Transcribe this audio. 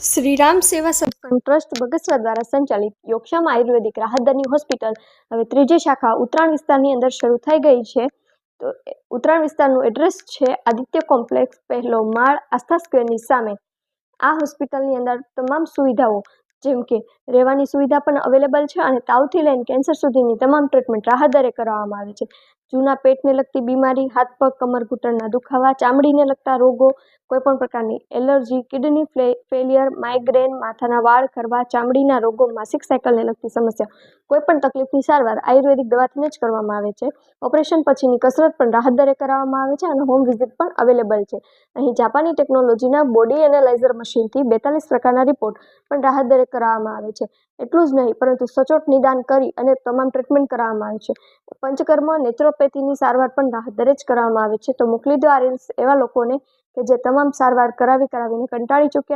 શ્રીરામ સેવા સત્સંગ ટ્રસ્ટ બગસરા દ્વારા સંચાલિત યોગક્ષેમ આયુર્વેદિક રાહત દરની હોસ્પિટલ હવે ત્રીજી શાખા ઉત્તરાયણ વિસ્તારની અંદર શરૂ થઈ ગઈ છે. તો ઉત્તરાયણ વિસ્તારનું એડ્રેસ છે આદિત્ય કોમ્પ્લેક્સ, પહેલો માળ, આસ્થા સ્ક્વેરની સામે. આ હોસ્પિટલની અંદર તમામ સુવિધાઓ જેમ કે રહેવાની સુવિધા પણ અવેલેબલ છે અને તાવથી લઈને કેન્સર સુધીની તમામ ટ્રીટમેન્ટ રાહત દરે કરવામાં આવે છે. જૂના પેટને લગતી બીમારી, હાથ પગ, કમર ઘૂંટણના દુખાવા, ચામડીને લગતા રોગો, કોઈપણ પ્રકારની એલર્જી, કિડની ફેલિયર, માઇગ્રેન, માથાના વાળ ખરવા, ચામડીના રોગો, માસિક સાયકલને લગતી સમસ્યા, કોઈપણ તકલીફની સારવાર આયુર્વેદિક દવાથી જ કરવામાં આવે છે. ઓપરેશન પછીની કસરત પણ રાહત દરે કરવામાં આવે છે અને હોમ વિઝિટ પણ અવેલેબલ છે. અહીં જાપાની ટેકનોલોજીના બોડી એનાલાઇઝર મશીનથી 42 પ્રકારના રિપોર્ટ પણ રાહત દરે કરવામાં આવે છે. એટલું જ નહીં પરંતુ સચોટ નિદાન કરી અને તમામ ટ્રીટમેન્ટ કરવામાં આવે છે. પંચકર્મ, નેચરોપેથીની સારવાર પણ રાહત દરે જ કરવામાં આવે છે. તો મોકલી દો આ રીલ્સ એવા લોકોને કે જે તમામ સારવાર કરાવીને કંટાળી ચૂક્યા